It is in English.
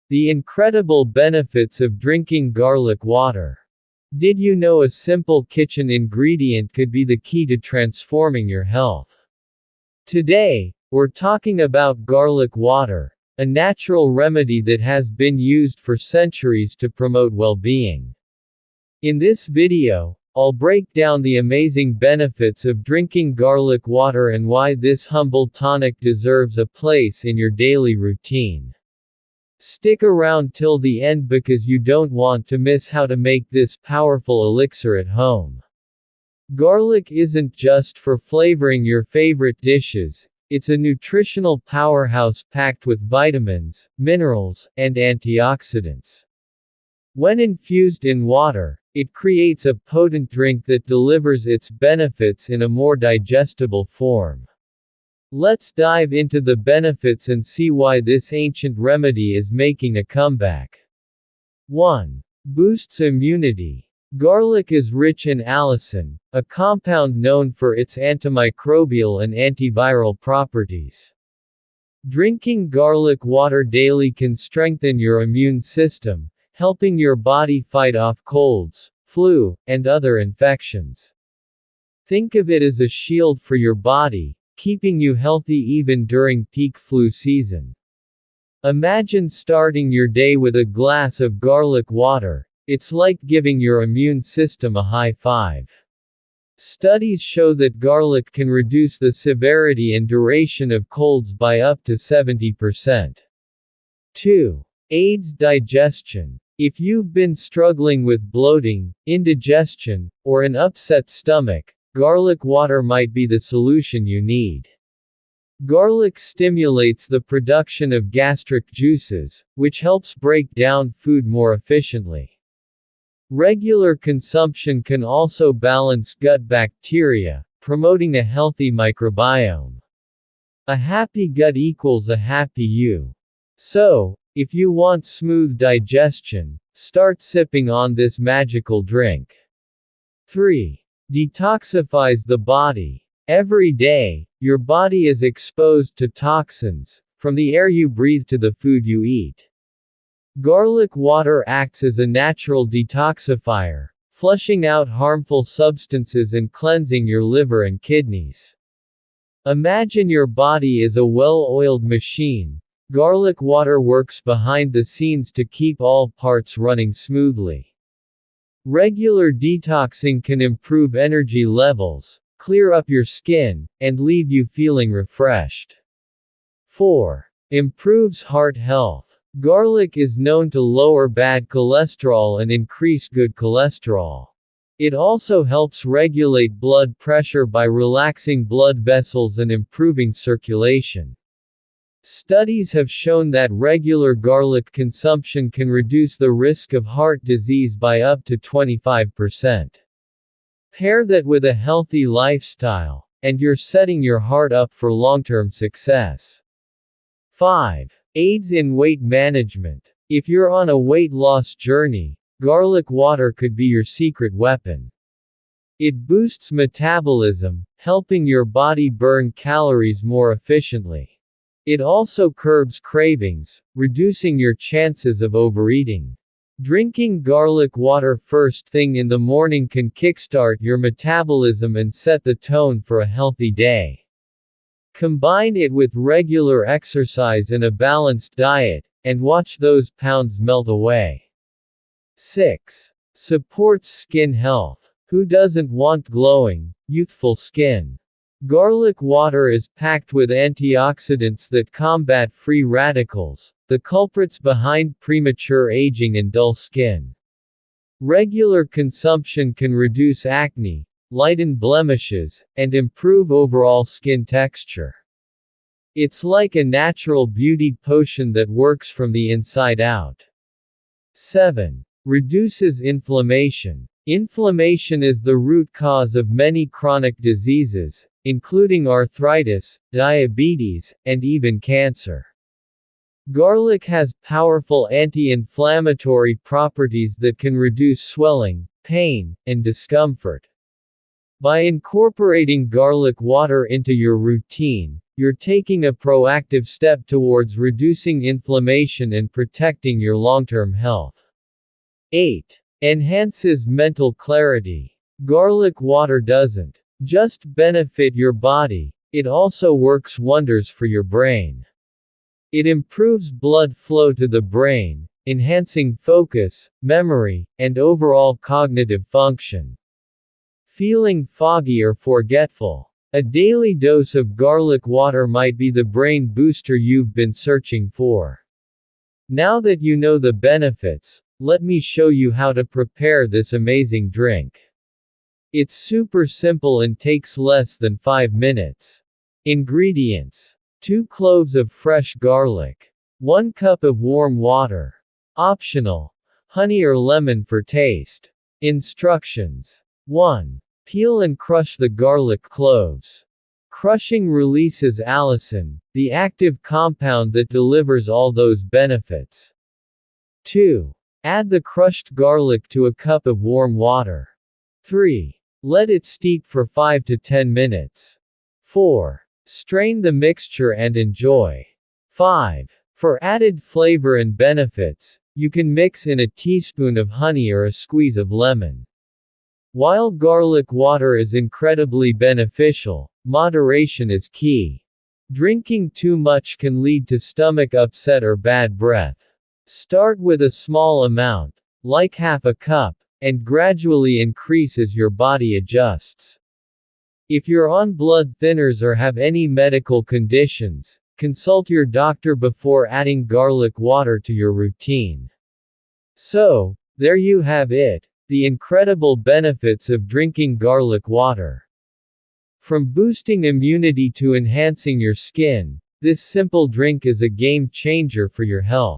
The incredible benefits of drinking garlic water. Did you know a simple kitchen ingredient could be the key to transforming your health? Today, we're talking about garlic water, a natural remedy that has been used for centuries to promote well-being. In this video, I'll break down the amazing benefits of drinking garlic water and why this humble tonic deserves a place in your daily routine. Stick around till the end because you don't want to miss how to make this powerful elixir at home. Garlic isn't just for flavoring your favorite dishes, it's a nutritional powerhouse packed with vitamins, minerals, and antioxidants. When infused in water, it creates a potent drink that delivers its benefits in a more digestible form. Let's dive into the benefits and see why this ancient remedy is making a comeback. 1. Boosts immunity. Garlic is rich in allicin, a compound known for its antimicrobial and antiviral properties. Drinking garlic water daily can strengthen your immune system, helping your body fight off colds, flu, and other infections. Think of it as a shield for your body, keeping you healthy even during peak flu season. Imagine starting your day with a glass of garlic water. It's like giving your immune system a high five. Studies show that garlic can reduce the severity and duration of colds by up to 70%. 2. Aids digestion. If you've been struggling with bloating, indigestion, or an upset stomach, garlic water might be the solution you need. Garlic stimulates the production of gastric juices, which helps break down food more efficiently. Regular consumption can also balance gut bacteria, promoting a healthy microbiome. A happy gut equals a happy you. So, if you want smooth digestion, start sipping on this magical drink. 3. Detoxifies the body. Every day, your body is exposed to toxins, from the air you breathe to the food you eat. Garlic water acts as a natural detoxifier, flushing out harmful substances and cleansing your liver and kidneys. Imagine your body is a well-oiled machine. Garlic water works behind the scenes to keep all parts running smoothly. Regular detoxing can improve energy levels, clear up your skin, and leave you feeling refreshed. 4. Improves heart health. Garlic is known to lower bad cholesterol and increase good cholesterol. It also helps regulate blood pressure by relaxing blood vessels and improving circulation. Studies have shown that regular garlic consumption can reduce the risk of heart disease by up to 25%. Pair that with a healthy lifestyle, and you're setting your heart up for long-term success. 5. Aids in weight management. If you're on a weight loss journey, garlic water could be your secret weapon. It boosts metabolism, helping your body burn calories more efficiently. It also curbs cravings, reducing your chances of overeating. Drinking garlic water first thing in the morning can kickstart your metabolism and set the tone for a healthy day. Combine it with regular exercise and a balanced diet, and watch those pounds melt away. 6. Supports skin health. Who doesn't want glowing, youthful skin? Garlic water is packed with antioxidants that combat free radicals, the culprits behind premature aging and dull skin. Regular consumption can reduce acne, lighten blemishes, and improve overall skin texture. It's like a natural beauty potion that works from the inside out. 7. Reduces inflammation. Inflammation is the root cause of many chronic diseases, including arthritis, diabetes, and even cancer. Garlic has powerful anti-inflammatory properties that can reduce swelling, pain, and discomfort. By incorporating garlic water into your routine, you're taking a proactive step towards reducing inflammation and protecting your long-term health. 8. Enhances mental clarity. Garlic water doesn't just benefit your body, it also works wonders for your brain. It improves blood flow to the brain, enhancing focus, memory, and overall cognitive function. Feeling foggy or forgetful? A daily dose of garlic water might be the brain booster you've been searching for. Now that you know the benefits, let me show you how to prepare this amazing drink. It's super simple and takes less than 5 minutes. Ingredients: 2 cloves of fresh garlic, 1 cup of warm water. Optional: honey or lemon for taste. Instructions: 1. Peel and crush the garlic cloves. Crushing releases allicin, the active compound that delivers all those benefits. 2. Add the crushed garlic to a cup of warm water. 3. Let it steep for 5 to 10 minutes. 4. Strain the mixture and enjoy. 5. For added flavor and benefits, you can mix in a teaspoon of honey or a squeeze of lemon. While garlic water is incredibly beneficial, moderation is key. Drinking too much can lead to stomach upset or bad breath. Start with a small amount, like half a cup, and gradually increase as your body adjusts. If you're on blood thinners or have any medical conditions, consult your doctor before adding garlic water to your routine. So, there you have it, the incredible benefits of drinking garlic water. From boosting immunity to enhancing your skin, this simple drink is a game changer for your health.